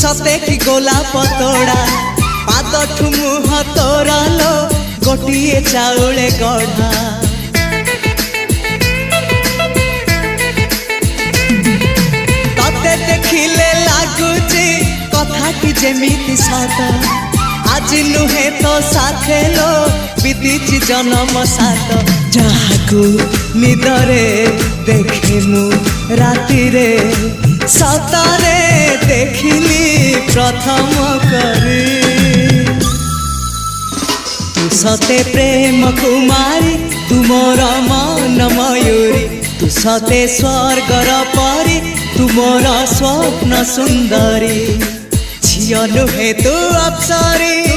सते कि गोलाप तोड़ा पाद मुह तोर लो गोटे चाउले गढ़ा तते देखिले लगुची कथाटी जेमिति सत आज नुहे तो साथे लो बीतीची जन्म सात जहाकू निदरे देखे मु राति रे सतरे देखिली प्रथम करी तू सते प्रेम कुमारी तुमर मन मयूरी तू सते स्वर्गर परी तुमर स्वप्न सुंदरी झियो नुहे तू अप्सरी